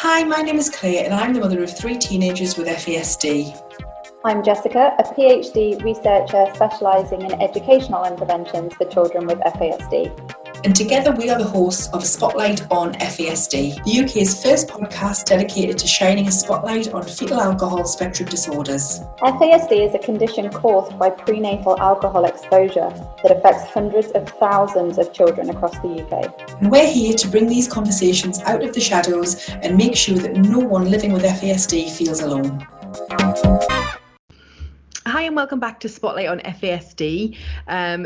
Hi, my name is Clare and I'm the mother of 3 teenagers with FASD. I'm Jessica, a PhD researcher specialising in educational interventions for children with FASD. And together we are the hosts of Spotlight on FASD, the UK's first podcast dedicated to shining a spotlight on fetal alcohol spectrum disorders. FASD is a condition caused by prenatal alcohol exposure that affects hundreds of thousands of children across the UK. And we're here to bring these conversations out of the shadows and make sure that no one living with FASD feels alone. Hi and welcome back to Spotlight on FASD.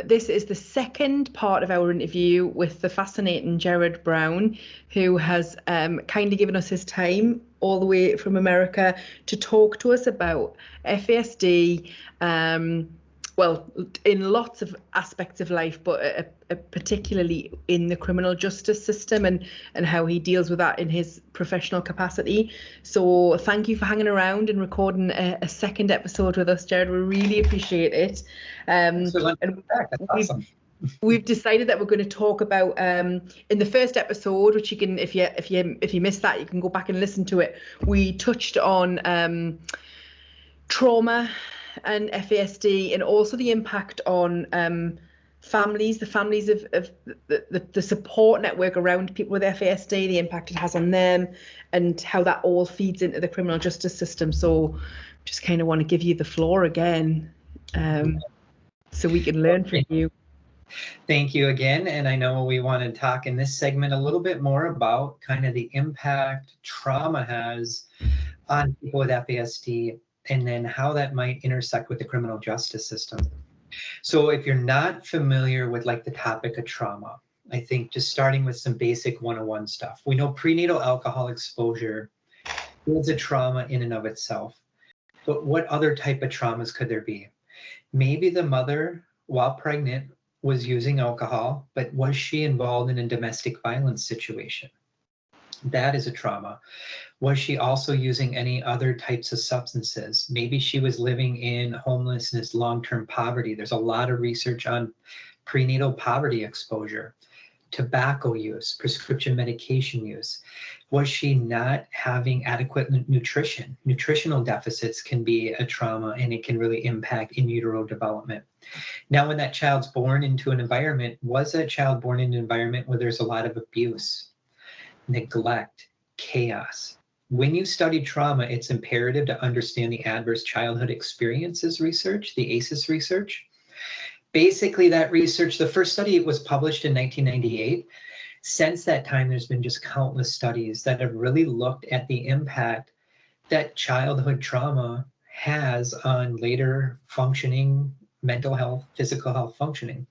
This is the second part of our interview with the fascinating Jerrod Brown, who has kindly given us his time all the way from America to talk to us about FASD, well, in lots of aspects of life, but particularly in the criminal justice system and how he deals with that in his professional capacity. So thank you for hanging around and recording a second episode with us, Jerrod. We really appreciate it. Awesome. We've decided that we're going to talk about in the first episode, which you can, if you missed that, you can go back and listen to it. We touched on trauma and FASD, and also the impact on families, the families of the support network around people with FASD, the impact it has on them, and how that all feeds into the criminal justice system. So just kind of want to give you the floor again, so we can learn from you. Thank you again. And I know we want to talk in this segment a little bit more about kind of the impact trauma has on people with FASD, and then how that might intersect with the criminal justice system. So if you're not familiar with like the topic of trauma, I think just starting with some basic 101 stuff. We know prenatal alcohol exposure is a trauma in and of itself, but what other type of traumas could there be? Maybe the mother, while pregnant, was using alcohol, but was she involved in a domestic violence situation? That is a trauma. Was she also using any other types of substances? Maybe she was living in homelessness, long-term poverty. There's a lot of research on prenatal poverty exposure, tobacco use, prescription medication use. Was she not having adequate nutrition? Nutritional deficits can be a trauma, and it can really impact in utero development. Now, when that child's born into an environment, was that child born in an environment where there's a lot of abuse, neglect, chaos? When you study trauma, it's imperative to understand the adverse childhood experiences research, the ACEs research. Basically, that research, the first study was published in 1998. Since that time, there's been just countless studies that have really looked at the impact that childhood trauma has on later functioning, mental health, physical health functioning.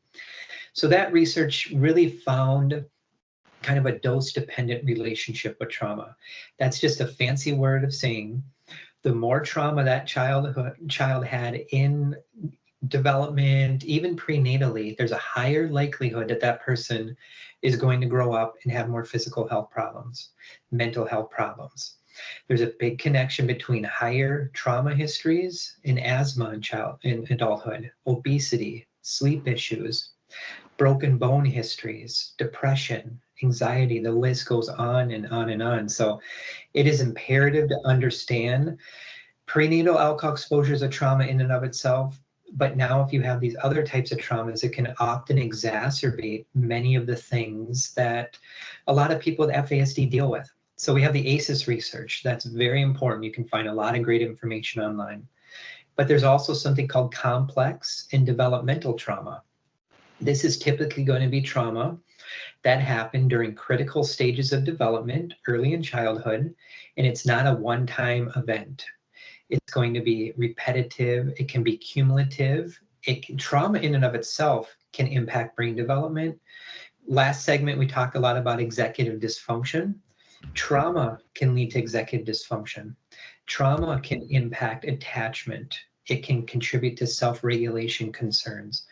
So that research really found kind of a dose-dependent relationship with trauma. That's just a fancy word of saying the more trauma that child had in development, even prenatally, there's a higher likelihood that that person is going to grow up and have more physical health problems, mental health problems. There's a big connection between higher trauma histories and asthma in adulthood, obesity, sleep issues, broken bone histories, depression, anxiety, the list goes on and on and on. So it is imperative to understand prenatal alcohol exposure is a trauma in and of itself. But now if you have these other types of traumas, it can often exacerbate many of the things that a lot of people with FASD deal with. So we have the ACEs research. That's very important. You can find a lot of great information online. But there's also something called complex and developmental trauma. This is typically going to be trauma that happened during critical stages of development, early in childhood, and it's not a one-time event. It's going to be repetitive. It can be cumulative. Trauma in and of itself can impact brain development. Last segment, we talked a lot about executive dysfunction. Trauma can lead to executive dysfunction. Trauma can impact attachment. It can contribute to self-regulation concerns.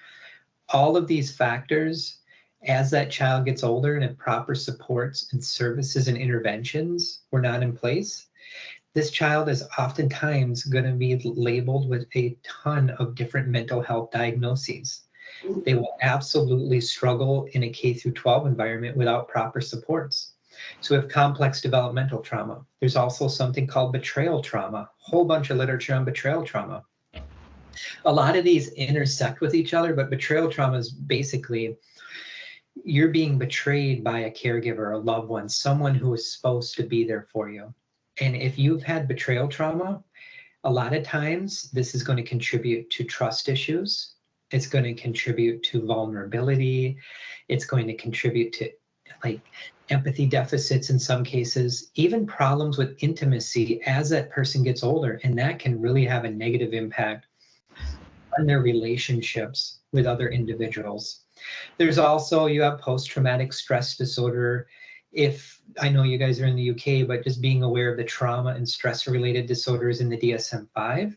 All of these factors, as that child gets older and if proper supports and services and interventions were not in place, this child is oftentimes going to be labeled with a ton of different mental health diagnoses. They will absolutely struggle in a K through 12 environment without proper supports. So we have complex developmental trauma. There's also something called betrayal trauma, a whole bunch of literature on betrayal trauma. A lot of these intersect with each other, but betrayal trauma is basically you're being betrayed by a caregiver, a loved one, someone who is supposed to be there for you. And if you've had betrayal trauma, a lot of times this is going to contribute to trust issues. It's going to contribute to vulnerability. It's going to contribute to like empathy deficits in some cases, even problems with intimacy as that person gets older. And that can really have a negative impact on their relationships with other individuals. There's also, you have post-traumatic stress disorder. If I know you guys are in the UK, but just being aware of the trauma and stress-related disorders in the DSM-5.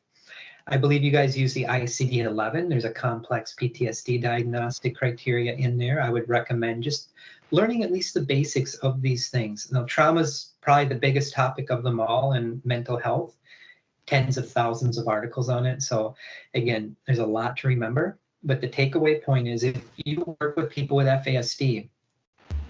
I believe you guys use the ICD-11. There's a complex PTSD diagnostic criteria in there. I would recommend just learning at least the basics of these things. Now, trauma is probably the biggest topic of them all in mental health. Tens of thousands of articles on it. So again, there's a lot to remember. But the takeaway point is if you work with people with FASD,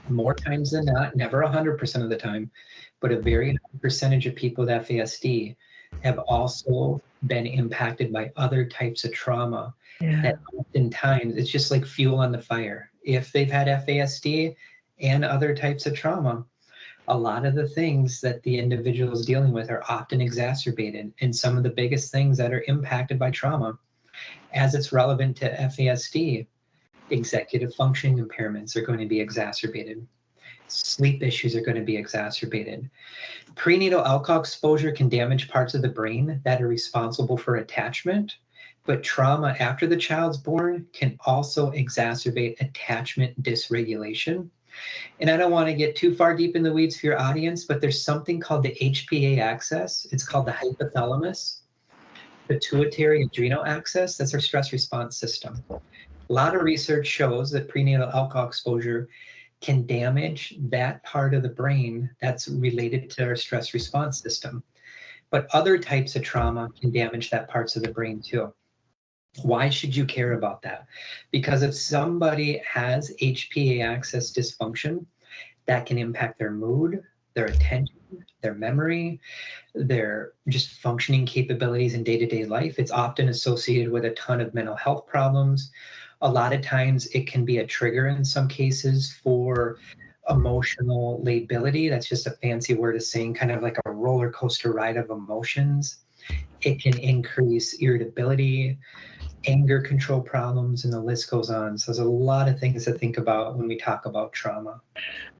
more times than not, never 100% of the time, but a very high percentage of people with FASD have also been impacted by other types of trauma. Yeah. That oftentimes it's just like fuel on the fire. If they've had FASD and other types of trauma, a lot of the things that the individual is dealing with are often exacerbated. And some of the biggest things that are impacted by trauma, as it's relevant to FASD, executive functioning impairments are going to be exacerbated. Sleep issues are going to be exacerbated. Prenatal alcohol exposure can damage parts of the brain that are responsible for attachment, but trauma after the child's born can also exacerbate attachment dysregulation. And I don't want to get too far deep in the weeds for your audience, but there's something called the HPA axis. It's called the hypothalamus, pituitary adrenal axis. That's our stress response system. A lot of research shows that prenatal alcohol exposure can damage that part of the brain that's related to our stress response system. But other types of trauma can damage that parts of the brain too. Why should you care about that? Because if somebody has HPA axis dysfunction, that can impact their mood, their attention, their memory, their just functioning capabilities in day-to-day life. It's often associated with a ton of mental health problems. A lot of times it can be a trigger in some cases for emotional lability. That's just a fancy word of saying kind of like a roller coaster ride of emotions. It can increase irritability, anger control problems, and the list goes on. So there's a lot of things to think about when we talk about trauma.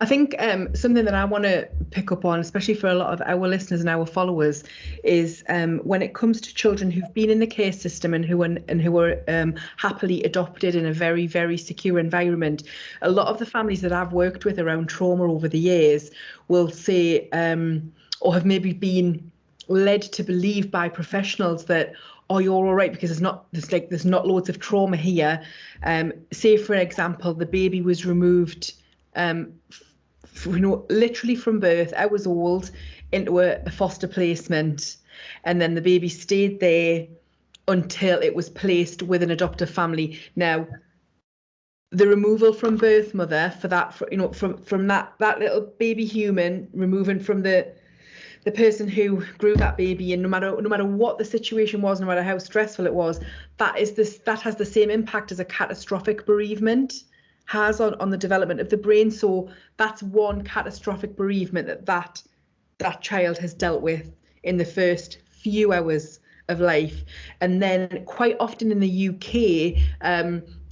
I think something that I want to pick up on, especially for a lot of our listeners and our followers, is when it comes to children who've been in the care system and who are happily adopted in a very, very secure environment. A lot of the families that I've worked with around trauma over the years will say, or have maybe been led to believe by professionals that, oh, you're all right because there's not loads of trauma here. Say, for example, the baby was removed, literally from birth, hours old, into a foster placement, and then the baby stayed there until it was placed with an adoptive family. Now, the removal from birth mother for that, from that little baby human, removing from the person who grew that baby, and no matter what the situation was, no matter how stressful it was, that has the same impact as a catastrophic bereavement has on the development of the brain. So that's one catastrophic bereavement that child has dealt with in the first few hours of life. And then quite often in the UK,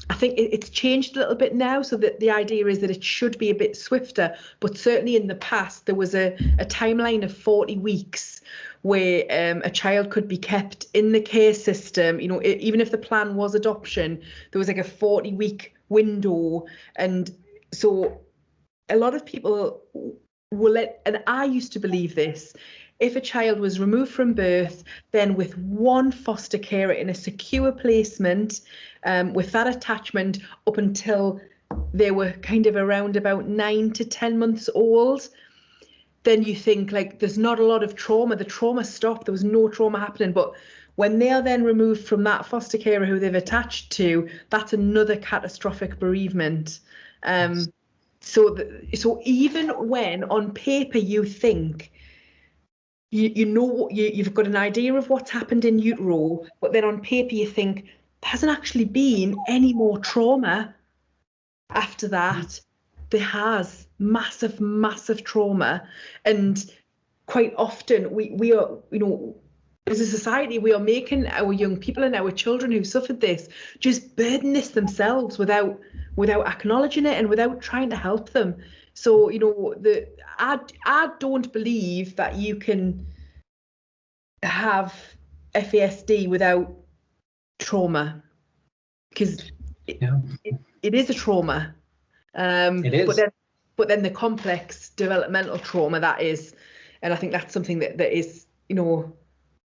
I think it's changed a little bit now, so that the idea is that it should be a bit swifter. But certainly in the past, there was a timeline of 40 weeks where a child could be kept in the care system. Even if the plan was adoption, there was like a 40-week window. And so a lot of people will and I used to believe this, if a child was removed from birth, then with one foster carer in a secure placement, with that attachment up until they were kind of around about 9 to 10 months old, then you think like there's not a lot of trauma. The trauma stopped. There was no trauma happening. But when they are then removed from that foster carer who they've attached to, that's another catastrophic bereavement. So even when on paper you think you've got an idea of what's happened in utero, but then on paper you think there hasn't actually been any more trauma after that. There has massive trauma, and quite often we are, as a society, we are making our young people and our children who suffered this just burden this themselves without acknowledging it and without trying to help them. So, I don't believe that you can have FASD without trauma, because it is a trauma. It is. But then the complex developmental trauma that is, and I think that's something that is,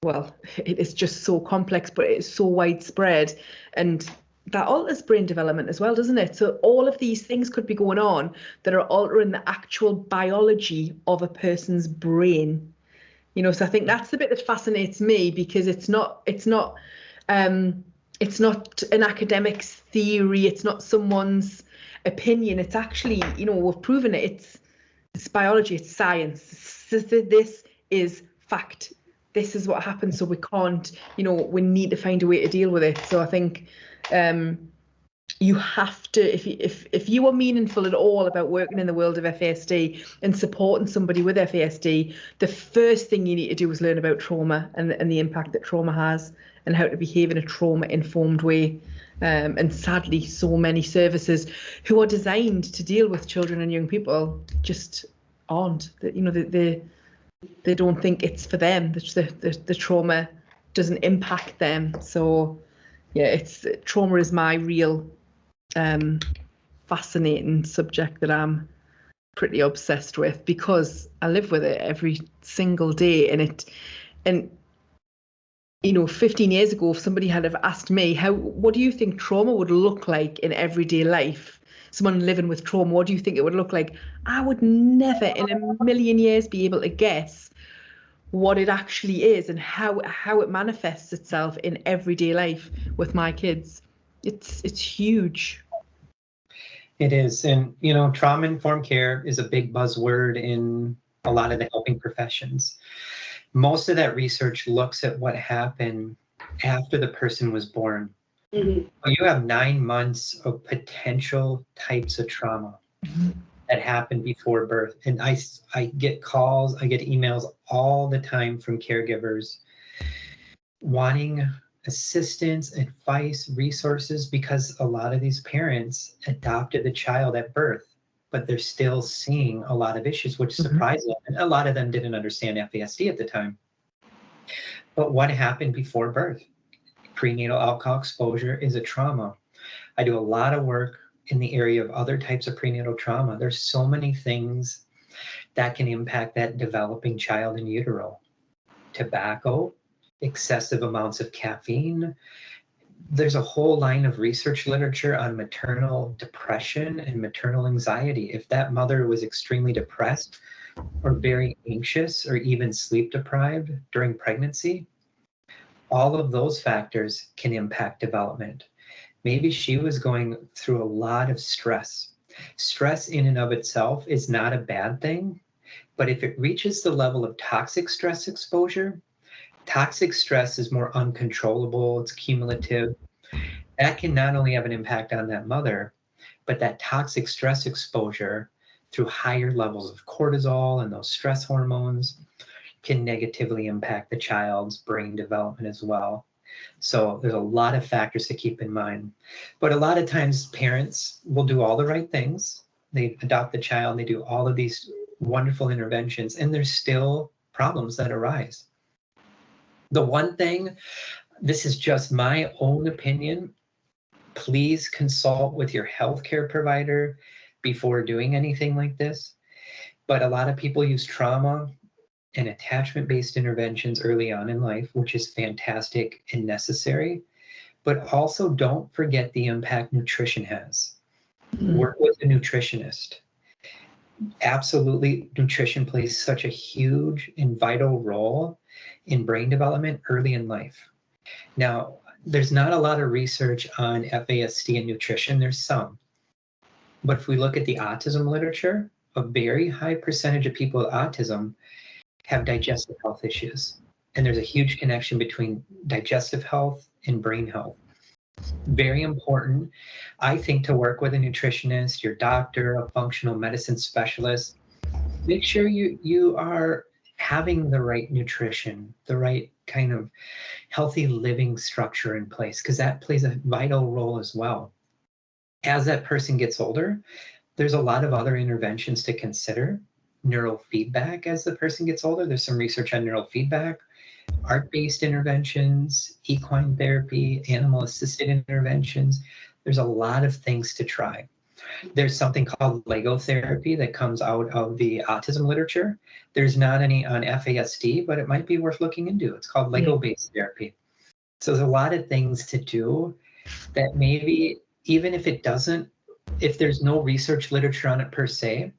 well, it is just so complex, but it's so widespread, and that alters brain development as well, doesn't it? So all of these things could be going on that are altering the actual biology of a person's brain. So I think that's the bit that fascinates me, because it's not an academic's theory, it's not someone's opinion, it's actually, we've proven it. It's biology, it's science. This is fact. This is what happens, so we can't, we need to find a way to deal with it. So I think you have to, if you are meaningful at all about working in the world of FASD and supporting somebody with FASD, the first thing you need to do is learn about trauma and the impact that trauma has and how to behave in a trauma-informed way. And sadly, so many services who are designed to deal with children and young people just aren't. They don't think it's for them. The trauma doesn't impact them. So yeah, trauma is my real fascinating subject that I'm pretty obsessed with, because I live with it every single day. And 15 years ago, if somebody had have asked me, what do you think trauma would look like in everyday life? Someone living with trauma, what do you think it would look like? I would never in a million years be able to guess what it actually is and how it manifests itself in everyday life with my kids. It's huge. It is. And, trauma-informed care is a big buzzword in a lot of the helping professions. Most of that research looks at what happened after the person was born. Mm-hmm. You have 9 months of potential types of trauma that happened before birth. And I get calls, I get emails all the time from caregivers wanting assistance, advice, resources, because a lot of these parents adopted the child at birth, but they're still seeing a lot of issues, which surprised them. And a lot of them didn't understand FASD at the time. But what happened before birth? Prenatal alcohol exposure is a trauma. I do a lot of work in the area of other types of prenatal trauma. There's so many things that can impact that developing child in utero. Tobacco, excessive amounts of caffeine. There's a whole line of research literature on maternal depression and maternal anxiety. If that mother was extremely depressed or very anxious or even sleep deprived during pregnancy, all of those factors can impact development. Maybe she was going through a lot of stress. Stress in and of itself is not a bad thing, but if it reaches the level of toxic stress exposure, toxic stress is more uncontrollable, it's cumulative. That can not only have an impact on that mother, but that toxic stress exposure through higher levels of cortisol and those stress hormones can negatively impact the child's brain development as well. So there's a lot of factors to keep in mind. But a lot of times parents will do all the right things. They adopt the child, they do all of these wonderful interventions, and there's still problems that arise. The one thing, this is just my own opinion, please consult with your healthcare provider before doing anything like this. But a lot of people use trauma and attachment-based interventions early on in life, which is fantastic and necessary. But also don't forget the impact nutrition has. Work with a nutritionist. Absolutely, nutrition plays such a huge and vital role in brain development early in life. Now, there's not a lot of research on FASD and nutrition. There's some. But if we look at the autism literature, a very high percentage of people with autism have digestive health issues. And there's a huge connection between digestive health and brain health. Very important, I think, to work with a nutritionist, your doctor, a functional medicine specialist. Make sure you are having the right nutrition, the right kind of healthy living structure in place, because that plays a vital role as well. As that person gets older, there's a lot of other interventions to consider. Neurofeedback as the person gets older. There's some research on neurofeedback, art-based interventions, equine therapy, animal-assisted interventions. There's a lot of things to try. There's something called Lego therapy that comes out of the autism literature. There's not any on FASD, but it might be worth looking into. It's called Lego-based therapy. So there's a lot of things to do that maybe, even if there's no research literature on it per se,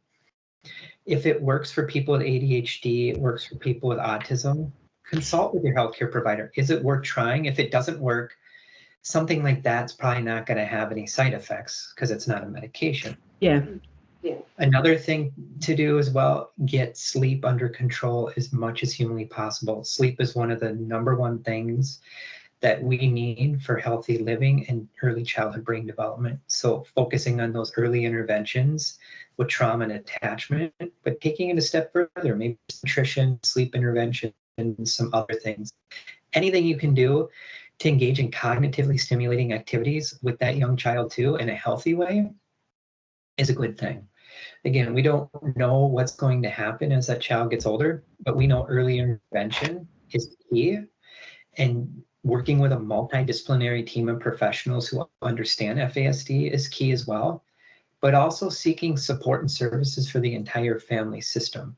if it works for people with ADHD, it works for people with autism, consult with your healthcare provider. Is it worth trying? If it doesn't work, something like that's probably not going to have any side effects because it's not a medication. Yeah. Another thing to do as well, get sleep under control as much as humanly possible. Sleep is one of the number one things that we need for healthy living and early childhood brain development. So focusing on those early interventions with trauma and attachment, but taking it a step further, maybe nutrition, sleep intervention, and some other things. Anything you can do to engage in cognitively stimulating activities with that young child too in a healthy way is a good thing. Again, we don't know what's going to happen as that child gets older, but we know early intervention is key, and working with a multidisciplinary team of professionals who understand FASD is key as well, but also seeking support and services for the entire family system.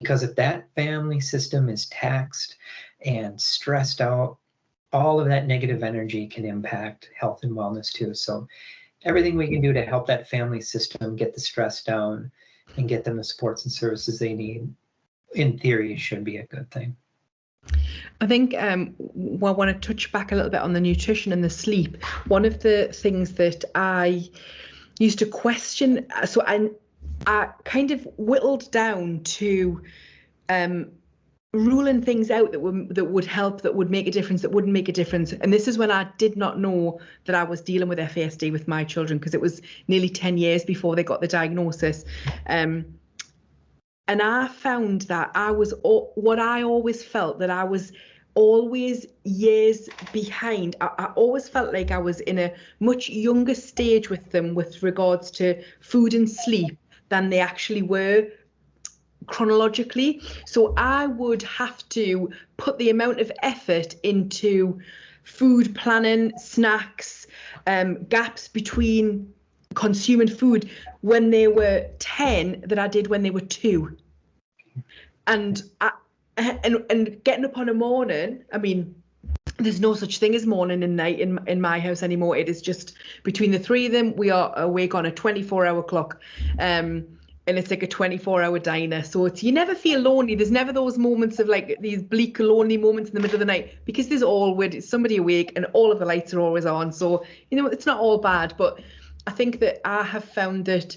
Because if that family system is taxed and stressed out, all of that negative energy can impact health and wellness too. So everything we can do to help that family system get the stress down and get them the supports and services they need, in theory, should be a good thing. I think I want to touch back a little bit on the nutrition and the sleep. One of the things that I used to question, so I kind of whittled down to ruling things out that would help, that would make a difference, that wouldn't make a difference. And this is when I did not know that I was dealing with FASD with my children, because it was nearly 10 years before they got the diagnosis. And I found that what I always felt, that I was always years behind. I always felt like I was in a much younger stage with them with regards to food and sleep than they actually were chronologically. So I would have to put the amount of effort into food planning, snacks, gaps between consuming food when they were 10 that I did when they were 2. And getting up on a morning, I mean, there's no such thing as morning and night in my house anymore. It is just between the three of them, we are awake on a 24-hour clock. And it's like a 24-hour diner. So you never feel lonely. There's never those moments of like these bleak, lonely moments in the middle of the night, because there's always somebody awake and all of the lights are always on. So, it's not all bad. But I think that I have found that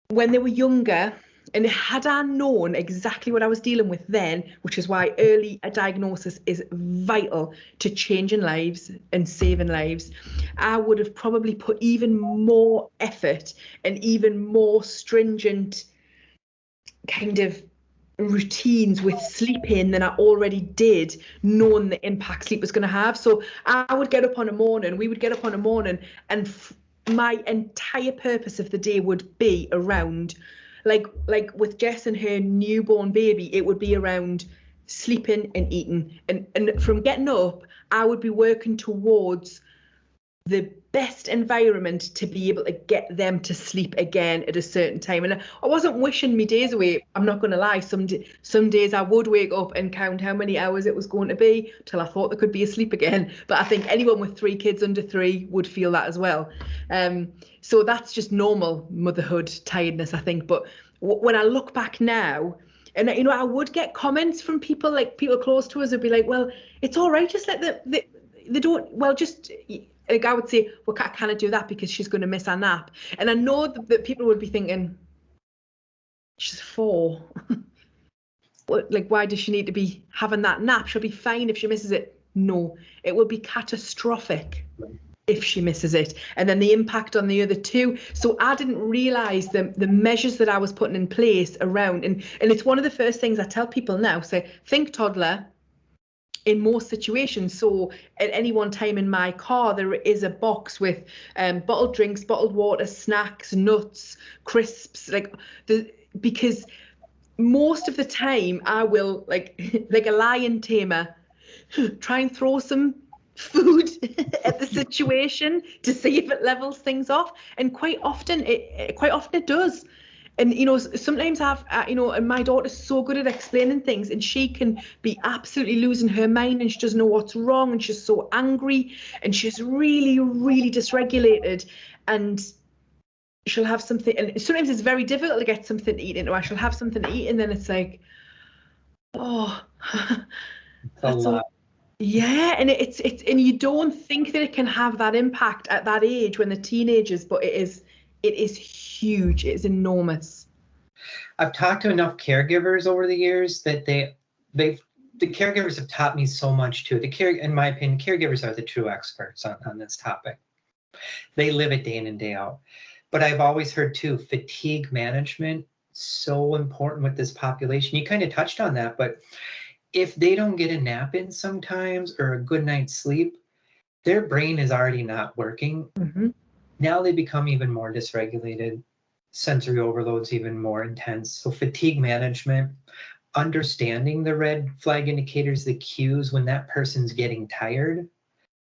when they were younger, and had I known exactly what I was dealing with then, which is why early diagnosis is vital to changing lives and saving lives, I would have probably put even more effort and even more stringent kind of routines with sleeping than I already did, knowing the impact sleep was going to have. So I would get up on a morning, we would get up on a morning, and my entire purpose of the day would be around, like with Jess and her newborn baby, it would be around sleeping and eating. And from getting up, I would be working towards the best environment to be able to get them to sleep again at a certain time. And I wasn't wishing me days away. I'm not going to lie. Some days I would wake up and count how many hours it was going to be till I thought they could be asleep again. But I think anyone with 3 kids under 3 would feel that as well. So that's just normal motherhood tiredness, I think. But when I look back now, and I would get comments from people, like people close to us would be like, well, it's all right, just let they don't, well, just like I would say, well, I cannot do that because she's going to miss her nap. And I know that people would be thinking, she's 4. Like, why does she need to be having that nap? She'll be fine if she misses it. No, it will be catastrophic if she misses it, and then the impact on the other 2. So I didn't realize the measures that I was putting in place around, and it's one of the first things I tell people now. Say, think toddler in most situations. So at any one time in my car, there is a box with bottled drinks, bottled water, snacks, nuts, crisps, because most of the time I will, like a lion tamer, try and throw some food at the situation to see if it levels things off, and quite often it does. And sometimes and my daughter's so good at explaining things, and she can be absolutely losing her mind, and she doesn't know what's wrong, and she's so angry, and she's really, really dysregulated, and she'll have something, and sometimes it's very difficult to get something to eat into her. She'll have something to eat, and then it's like, oh, that's all. Yeah, and it's and you don't think that it can have that impact at that age when they're teenagers, but it is huge. It is enormous. I've talked to enough caregivers over the years that the caregivers have taught me so much too. In my opinion, caregivers are the true experts on this topic. They live it day in and day out. But I've always heard too, fatigue management, so important with this population. You kind of touched on that, but if they don't get a nap in sometimes, or a good night's sleep, their brain is already not working. Mm-hmm. Now they become even more dysregulated, sensory overload's even more intense. So fatigue management, understanding the red flag indicators, the cues when that person's getting tired.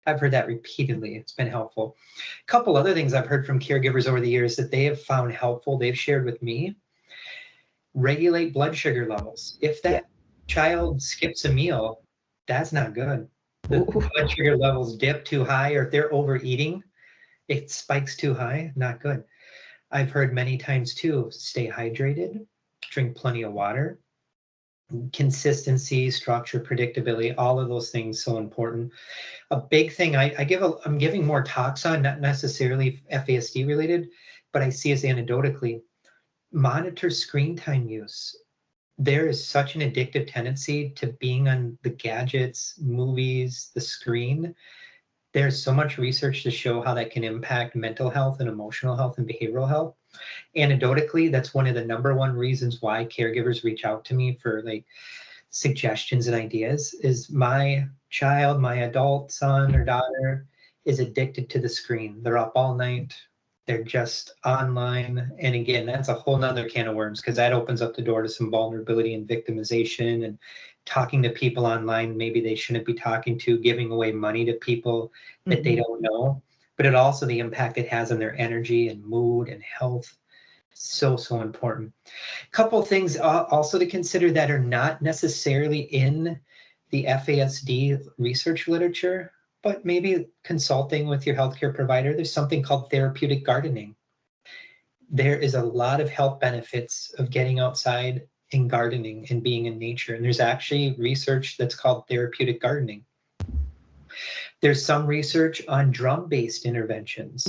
I've heard that repeatedly. It's been helpful. A couple other things I've heard from caregivers over the years that they have found helpful, they've shared with me. Regulate blood sugar levels. If that child skips a meal, that's not good. The blood sugar levels dip too high, or if they're overeating, it spikes too high, not good. I've heard many times too, stay hydrated, drink plenty of water. Consistency, structure, predictability, all of those things so important. A big thing I'm giving more talks on, not necessarily FASD related, but I see as anecdotally, monitor screen time use. There is such an addictive tendency to being on the gadgets, movies, the screen. There's so much research to show how that can impact mental health and emotional health and behavioral health. Anecdotally, that's one of the #1 reasons why caregivers reach out to me for like suggestions and ideas is my child, my adult son or daughter is addicted to the screen. They're up all night. They're just online. And again, that's a whole nother can of worms, because that opens up the door to some vulnerability and victimization and talking to people online maybe they shouldn't be talking to, giving away money to people that they don't know. But it also the impact it has on their energy and mood and health. So important. A couple of things also to consider that are not necessarily in the FASD research literature, but maybe consulting with your healthcare provider. There's something called therapeutic gardening. There is a lot of health benefits of getting outside and gardening and being in nature. And there's actually research that's called therapeutic gardening. There's some research on drum-based interventions,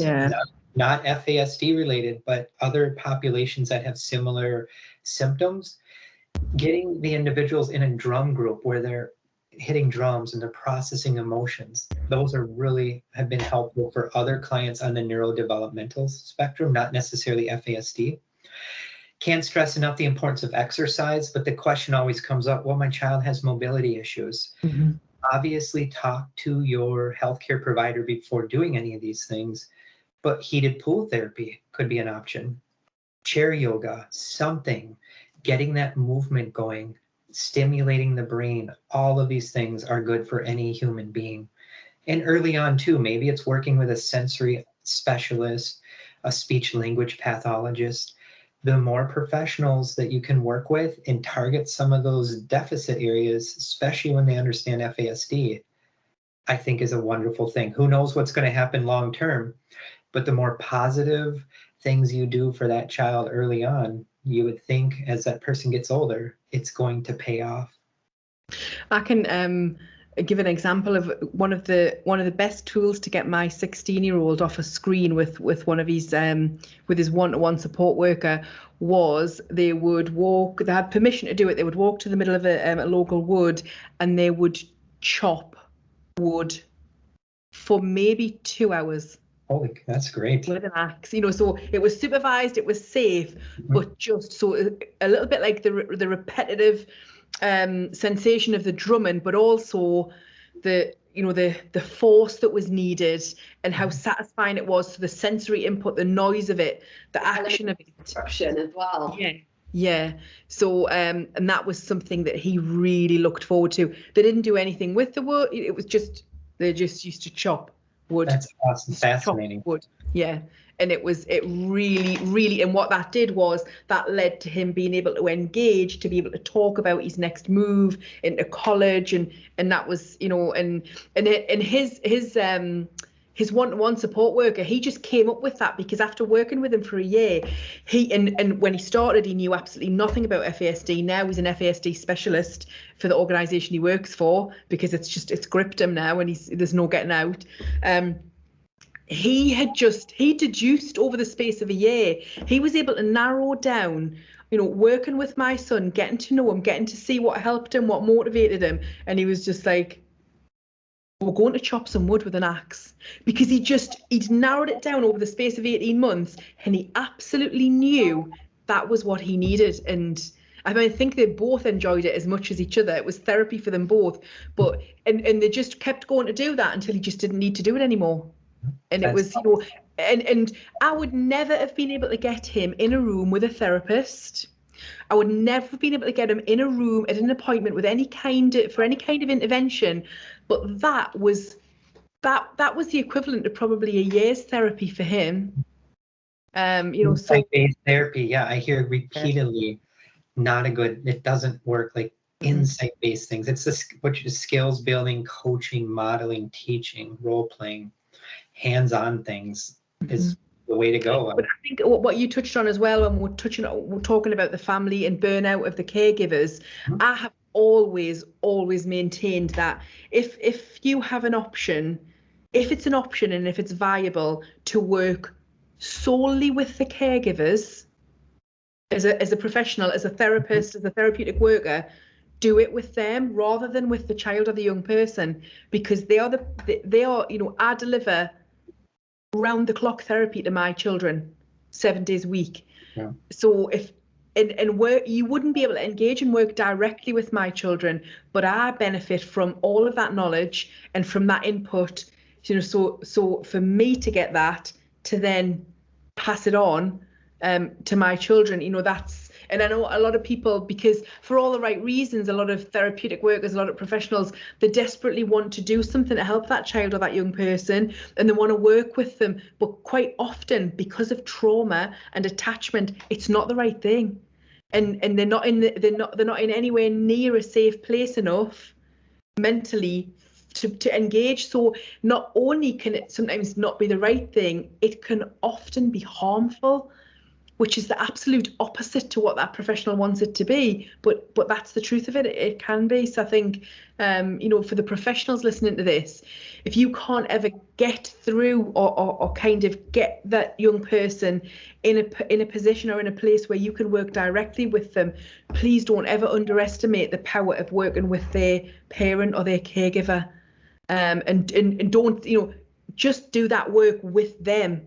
not FASD related, but other populations that have similar symptoms. Getting the individuals in a drum group where they're hitting drums and they're processing emotions, those are really have been helpful for other clients on the neurodevelopmental spectrum, not necessarily FASD. Can't stress enough the importance of exercise, but the question always comes up, well, my child has mobility issues. Obviously talk to your healthcare provider before doing any of these things, but heated pool therapy could be an option. Chair yoga, something, getting that movement going, stimulating the brain, all of these things are good for any human being. And early on too, maybe it's working with a sensory specialist, a speech language pathologist. The more professionals that you can work with and target some of those deficit areas, especially when they understand FASD, I think is a wonderful thing. Who knows what's going to happen long term, but the more positive things you do for that child early on, you would think as that person gets older, it's going to pay off. I can give an example of one of the best tools to get my 16-year-old off a screen with one of his with his one-to-one support worker was they would walk. They had permission to do it. They would walk to the middle of a local wood and they would chop wood for maybe 2 hours. Holy, that's great. With an axe, so it was supervised, it was safe, but just so a little bit like the repetitive sensation of the drumming, but also the force that was needed and how satisfying it was to the sensory input, the noise of it, the action of it. Instruction as well. Yeah. So and that was something that he really looked forward to. They didn't do anything with the wood. It was just they just used to chop wood. That's awesome. Fascinating. Wood. Yeah. And it really, and what that did was that led to him being able to engage, to be able to talk about his next move into college, and that was, and his one-to-one support worker, he just came up with that because after working with him for a year, and when he started, he knew absolutely nothing about FASD. Now he's an FASD specialist for the organisation he works for because it's gripped him now, and there's no getting out. He deduced over the space of a year, he was able to narrow down, working with my son, getting to know him, getting to see what helped him, what motivated him. And he was just like, we're going to chop some wood with an axe, because he'd narrowed it down over the space of 18 months, and he absolutely knew that was what he needed. And I think they both enjoyed it as much as each other. It was therapy for them both, but and they just kept going to do that until he just didn't need to do it anymore. And it was, and I would never have been able to get him in a room with a therapist. I would never have been able to get him in a room at an appointment with any kind of intervention. But that was the equivalent of probably a year's therapy for him. Insight-based therapy. Yeah, I hear repeatedly, it doesn't work like insight-based things. It's which is skills building, coaching, modeling, teaching, role playing. Hands-on things is the way to go. But I think what you touched on as well, when we're talking about the family and burnout of the caregivers, I have always maintained that if you have an option, if it's an option and if it's viable to work solely with the caregivers as a professional, as a therapist, as a therapeutic worker, do it with them rather than with the child or the young person, because they are I deliver round the clock therapy to my children 7 days a week. Yeah. So if work, you wouldn't be able to engage and work directly with my children, but I benefit from all of that knowledge and from that input. So for me to get that, to then pass it on to my children, that's. And I know a lot of people, because for all the right reasons, a lot of therapeutic workers, a lot of professionals, they desperately want to do something to help that child or that young person, and they want to work with them. But quite often, because of trauma and attachment, it's not the right thing, and they're not in anywhere near a safe place enough mentally to engage. So not only can it sometimes not be the right thing, it can often be harmful, which is the absolute opposite to what that professional wants it to be. But that's the truth of it. It can be. So I think, for the professionals listening to this, if you can't ever get through or kind of get that young person in a position or in a place where you can work directly with them, please don't ever underestimate the power of working with their parent or their caregiver, and don't just do that work with them.